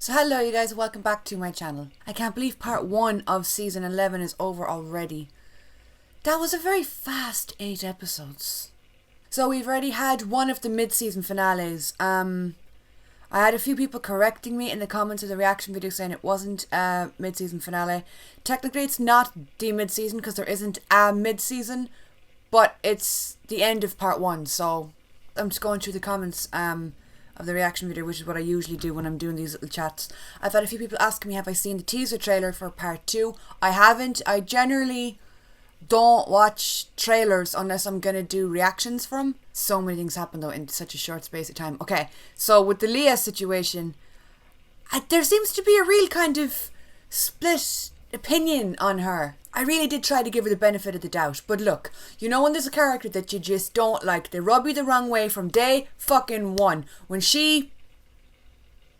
So hello you guys, welcome back to my channel. I can't believe part 1 of season 11 is over already. That was a very fast 8 episodes. So we've already had one of the mid-season finales. I had a few people correcting me in the comments of the reaction video saying it wasn't a mid-season finale. Technically it's not the mid-season because there isn't a mid-season, but it's the end of part 1, so I'm just going through the comments of the reaction video, which is what I usually do when I'm doing these little chats. I've had a few people asking me, have I seen the teaser trailer for part 2? I haven't. I generally don't watch trailers unless I'm gonna do reactions for them. So many things happen though in such a short space of time. Okay, so with the Leah situation, there seems to be a real kind of split opinion on her. I really did try to give her the benefit of the doubt, but look, you know when there's a character that you just don't like, they rub you the wrong way from day fucking one. When she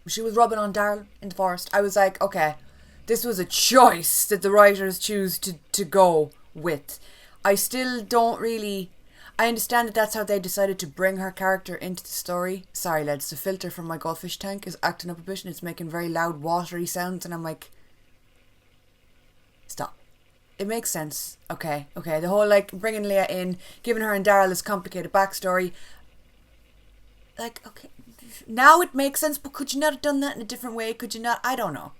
was rubbing on Daryl in the forest, I was like, okay, this was a choice that the writers choose to go with. I still don't really... I understand that that's how they decided to bring her character into the story. Sorry lads, the filter from my goldfish tank is acting up a bit and it's making very loud watery sounds and I'm like... Stop. It makes sense. Okay. The whole, like, bringing Leah in, giving her and Daryl this complicated backstory. Like, okay, now it makes sense, but could you not have done that in a different way? Could you not? I don't know.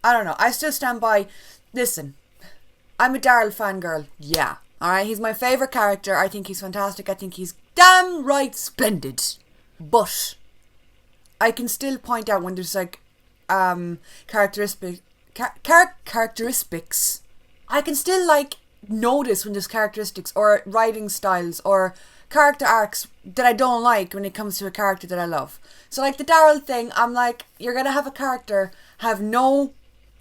I still stand by, listen, I'm a Daryl fangirl. Yeah. Alright, he's my favourite character. I think he's fantastic. I think he's damn right splendid. But I can still point out when there's, like, characteristics... I can still, like, notice when there's characteristics or writing styles or character arcs that I don't like when it comes to a character that I love. So, like, the Daryl thing, I'm like, you're gonna have a character have no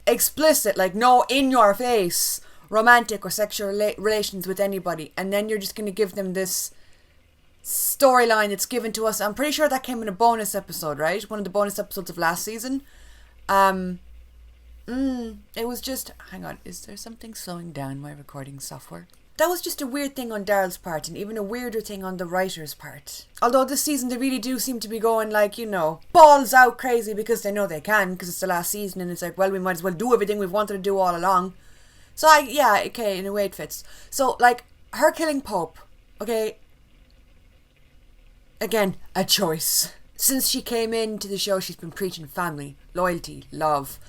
explicit, like, no in-your-face romantic or sexual relations with anybody, and then you're just gonna give them this storyline that's given to us. I'm pretty sure that came in a bonus episode, right? One of the bonus episodes of last season. It was just... Hang on, is there something slowing down my recording software? That was just a weird thing on Daryl's part, and even a weirder thing on the writer's part. Although this season they really do seem to be going, like, you know, balls out crazy because they know they can, because it's the last season, and it's like, well, we might as well do everything we've wanted to do all along. So, yeah, okay, in a way it fits. So, like, her killing Pope, okay, again, a choice. Since she came into the show, she's been preaching family, loyalty, love.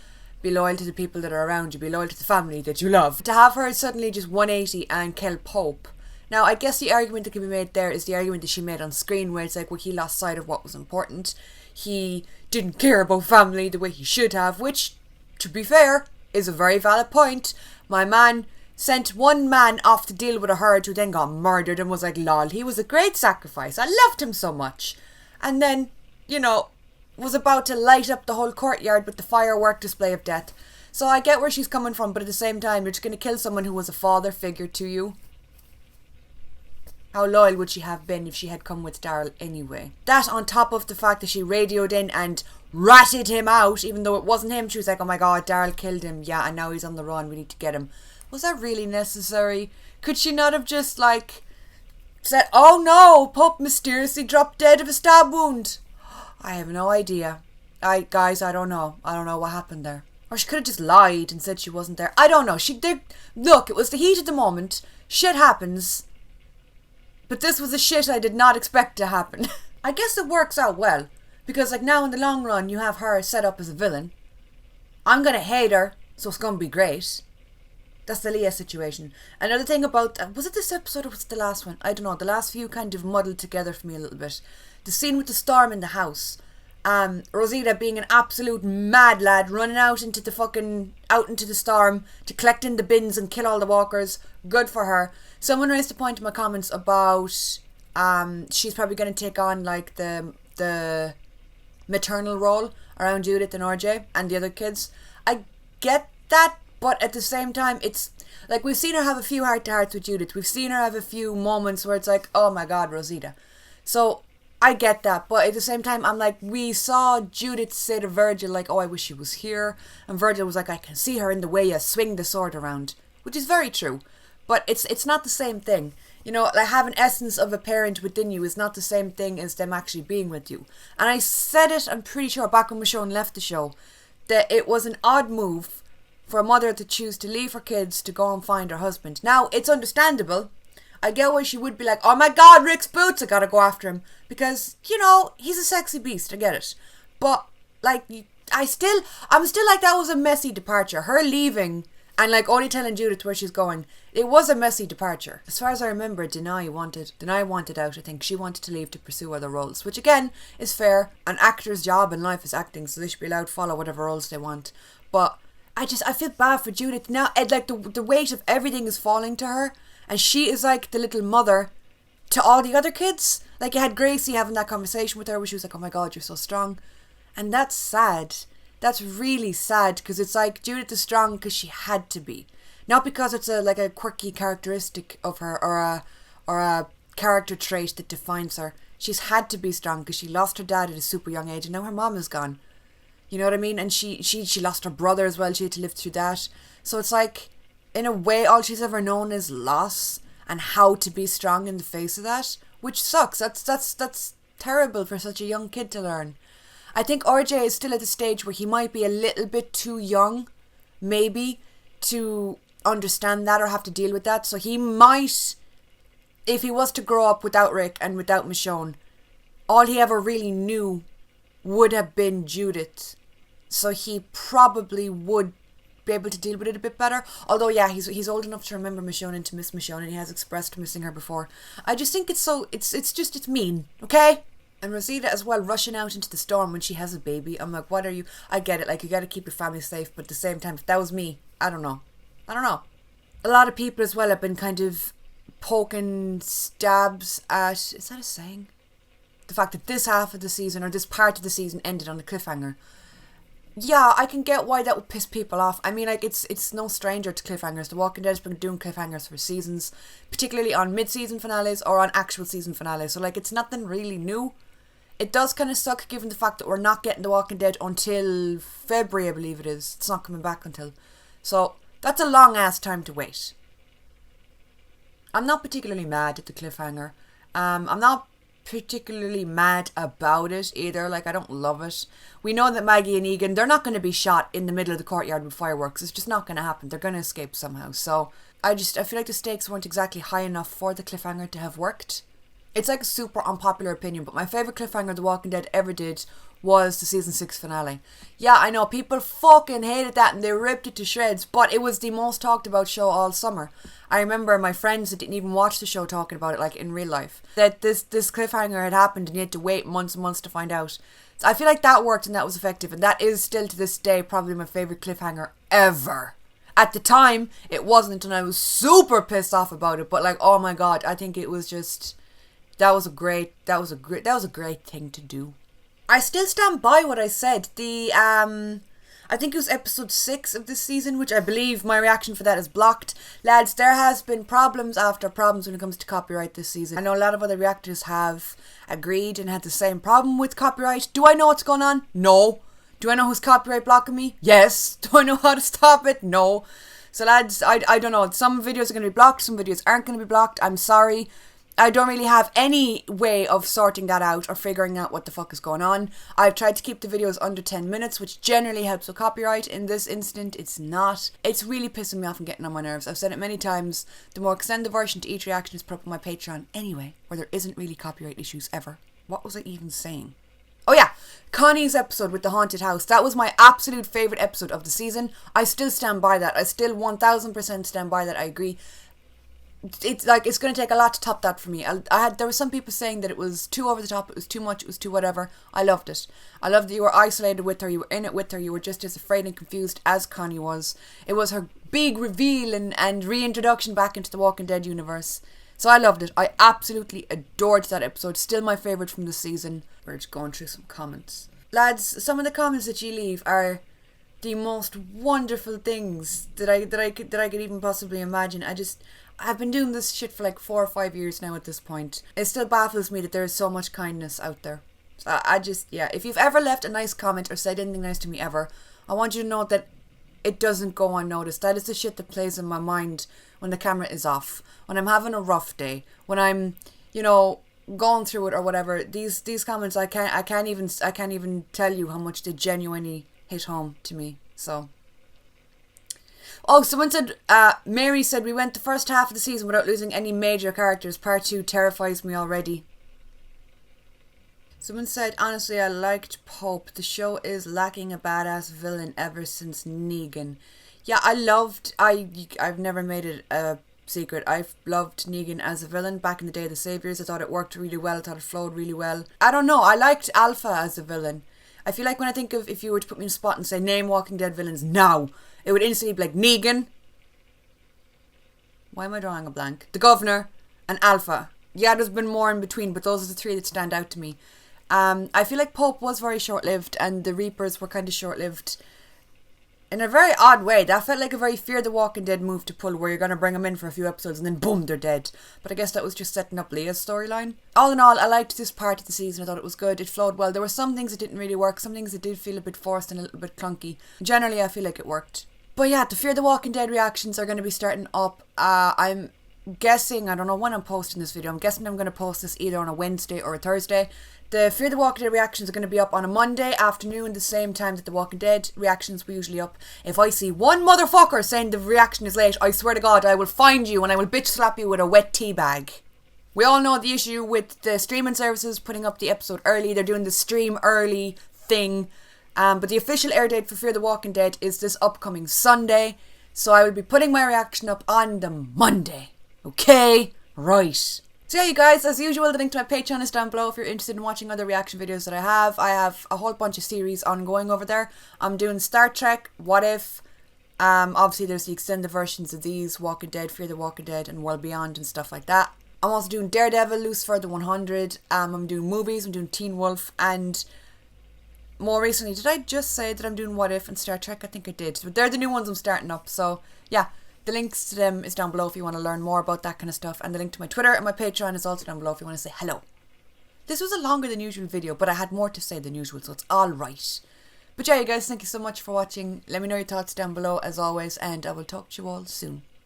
Be loyal to the people that are around you. Be loyal to the family that you love. To have her suddenly just 180 and kill Pope. Now, I guess the argument that can be made there is the argument that she made on screen where it's like, well, he lost sight of what was important. He didn't care about family the way he should have, which, to be fair, is a very valid point. My man sent one man off to deal with a herd who then got murdered and was like, lol, he was a great sacrifice. I loved him so much. And then, you know... was about to light up the whole courtyard with the firework display of death. So I get where she's coming from, but at the same time, you're just going to kill someone who was a father figure to you. How loyal would she have been if she had come with Daryl anyway? That on top of the fact that she radioed in and ratted him out, even though it wasn't him. She was like, oh my god, Daryl killed him. Yeah, and now he's on the run. We need to get him. Was that really necessary? Could she not have just, like, said, oh no, Pope mysteriously dropped dead of a stab wound? I have no idea. Guys, I don't know. I don't know what happened there. Or she could have just lied and said she wasn't there. I don't know. Look, it was the heat of the moment. Shit happens. But this was a shit I did not expect to happen. I guess it works out well. Because, like, now in the long run, you have her set up as a villain. I'm gonna hate her, so it's gonna be great. That's the Leah situation. Another thing about... was it this episode or was it the last one? I don't know. The last few kind of muddled together for me a little bit. The scene with the storm in the house. Rosita being an absolute mad lad, running out into the storm to collect in the bins and kill all the walkers. Good for her. Someone raised a point in my comments about she's probably going to take on, like, the maternal role around Judith and RJ and the other kids. I get that, but at the same time, it's like we've seen her have a few heart-to-hearts with Judith. We've seen her have a few moments where it's like, oh my god, Rosita. So I get that, but at the same time, I'm like, we saw Judith say to Virgil, like, oh, I wish she was here. And Virgil was like, I can see her in the way you swing the sword around. Which is very true. But it's not the same thing. You know, like, having essence of a parent within you is not the same thing as them actually being with you. And I said it, I'm pretty sure, back when Michonne left the show, that it was an odd move for a mother to choose to leave her kids to go and find her husband. Now, it's understandable. I get why she would be like, oh my god, Rick's boots, I gotta go after him. Because, you know, he's a sexy beast, I get it. But, like, I'm still like, that was a messy departure. Her leaving and, like, only telling Judith where she's going. It was a messy departure. As far as I remember, Denai wanted out, I think. She wanted to leave to pursue other roles. Which, again, is fair. An actor's job in life is acting, so they should be allowed to follow whatever roles they want. But I feel bad for Judith. Now, like, the weight of everything is falling to her. And she is like the little mother to all the other kids. Like, you had Gracie having that conversation with her where she was like, oh my god, you're so strong. And that's sad. That's really sad, because it's like Judith is strong because she had to be. Not because it's a quirky characteristic of her or a character trait that defines her. She's had to be strong because she lost her dad at a super young age and now her mom is gone. You know what I mean? And she lost her brother as well. She had to live through that. So it's like, in a way, all she's ever known is loss and how to be strong in the face of that, which sucks. That's terrible for such a young kid to learn. I think RJ is still at the stage where he might be a little bit too young, maybe, to understand that or have to deal with that. So he might, if he was to grow up without Rick and without Michonne, all he ever really knew would have been Judith. So he probably would be able to deal with it a bit better. Although, yeah, he's old enough to remember Michonne and to miss Michonne, and he has expressed missing her before. I just think it's mean, okay? And Rosita as well, rushing out into the storm when she has a baby. I'm like, what are you? I get it, like, you gotta keep your family safe, but at the same time, if that was me, I don't know. A lot of people as well have been kind of poking stabs at, is that a saying? The fact that this half of the season, or this part of the season, ended on a cliffhanger. Yeah, I can get why that would piss people off. I mean, like, it's no stranger to cliffhangers. The Walking Dead has been doing cliffhangers for seasons, particularly on mid-season finales or on actual season finales. So, like, it's nothing really new. It does kind of suck given the fact that we're not getting The Walking Dead until February, I believe it is. It's not coming back until. So, that's a long-ass time to wait. I'm not particularly mad at the cliffhanger. I'm not particularly mad about it either. Like, I don't love it. We know that Maggie and Egan, they're not going to be shot in the middle of the courtyard with fireworks. It's just not going to happen. They're going to escape somehow. So I feel like the stakes weren't exactly high enough for the cliffhanger to have worked. It's like a super unpopular opinion, but my favourite cliffhanger The Walking Dead ever did was the season 6 finale. Yeah, I know, people fucking hated that and they ripped it to shreds, but it was the most talked about show all summer. I remember my friends that didn't even watch the show talking about it, like, in real life. That this cliffhanger had happened and you had to wait months and months to find out. So I feel like that worked and that was effective, and that is still to this day probably my favourite cliffhanger ever. At the time, it wasn't, and I was super pissed off about it, but, like, oh my god, I think it was just, that was a great thing to do. I still stand by what I said. I think it was episode 6 of this season, which I believe my reaction for that is blocked. Lads, there has been problems after problems when it comes to copyright this season. I know a lot of other reactors have agreed and had the same problem with copyright. Do I know what's going on? No. Do I know who's copyright blocking me? Yes. Do I know how to stop it? No. So lads, I don't know. Some videos are going to be blocked, some videos aren't going to be blocked. I'm sorry. I don't really have any way of sorting that out or figuring out what the fuck is going on. I've tried to keep the videos under 10 minutes, which generally helps with copyright. In this instant, it's not. It's really pissing me off and getting on my nerves. I've said it many times. The more extended version to each reaction is put up on my Patreon anyway, where there isn't really copyright issues ever. What was I even saying? Oh yeah, Connie's episode with the haunted house. That was my absolute favourite episode of the season. I still stand by that. I still 1000% stand by that. I agree. It's like, it's going to take a lot to top that for me. There were some people saying that it was too over the top, it was too much, it was too whatever. I loved it. I loved that you were isolated with her, you were in it with her, you were just as afraid and confused as Connie was. It was her big reveal and reintroduction back into the Walking Dead universe. So I loved it. I absolutely adored that episode. Still my favourite from the season. We're just going through some comments. Lads, some of the comments that you leave are the most wonderful things that I could even possibly imagine. I've been doing this shit for like 4 or 5 years now at this point. It still baffles me that there is so much kindness out there. So if you've ever left a nice comment or said anything nice to me ever, I want you to know that it doesn't go unnoticed. That is the shit that plays in my mind when the camera is off, when I'm having a rough day, when I'm, going through it or whatever. These comments, I can't even tell you how much they genuinely hit home to me. So, oh, someone said, Mary said, we went the first half of the season without losing any major characters. Part 2 terrifies me already. Someone said, honestly, I liked Pope. The show is lacking a badass villain ever since Negan. Yeah, I've never made it a secret. I've loved Negan as a villain back in the day of the Saviors. I thought it worked really well. I thought it flowed really well. I don't know. I liked Alpha as a villain. I feel like when I think of, if you were to put me in a spot and say, name Walking Dead villains now, it would instantly be like Negan. Why am I drawing a blank? The Governor and Alpha. Yeah, there's been more in between, but those are the three that stand out to me. I feel like Pope was very short-lived and the Reapers were kind of short-lived in a very odd way. That felt like a very Fear the Walking Dead move to pull, where you're going to bring them in for a few episodes and then boom, they're dead. But I guess that was just setting up Leah's storyline. All in all, I liked this part of the season. I thought it was good. It flowed well. There were some things that didn't really work. Some things that did feel a bit forced and a little bit clunky. Generally, I feel like it worked. But yeah, the Fear the Walking Dead reactions are going to be starting up. I'm guessing, I don't know when I'm posting this video. I'm guessing I'm going to post this either on a Wednesday or a Thursday. The Fear the Walking Dead reactions are going to be up on a Monday afternoon, the same time that the Walking Dead reactions were usually up. If I see one motherfucker saying the reaction is late, I swear to God, I will find you and I will bitch slap you with a wet tea bag. We all know the issue with the streaming services putting up the episode early. They're doing the stream early thing. But the official air date for Fear the Walking Dead is this upcoming Sunday. So I will be putting my reaction up on the Monday. Okay? Right. So yeah, you guys, as usual, the link to my Patreon is down below if you're interested in watching other reaction videos that I have. I have a whole bunch of series ongoing over there. I'm doing Star Trek, What If. Obviously, there's the extended versions of these, Walking Dead, Fear the Walking Dead, and World Beyond and stuff like that. I'm also doing Daredevil, Lucifer, the 100. I'm doing movies, I'm doing Teen Wolf, and more recently, did I just say that I'm doing What If and Star Trek? I think I did. But they're the new ones I'm starting up, so yeah. The links to them is down below if you want to learn more about that kind of stuff. And the link to my Twitter and my Patreon is also down below if you want to say hello. This was a longer than usual video, but I had more to say than usual, so it's alright. But yeah, you guys, thank you so much for watching. Let me know your thoughts down below as always, and I will talk to you all soon.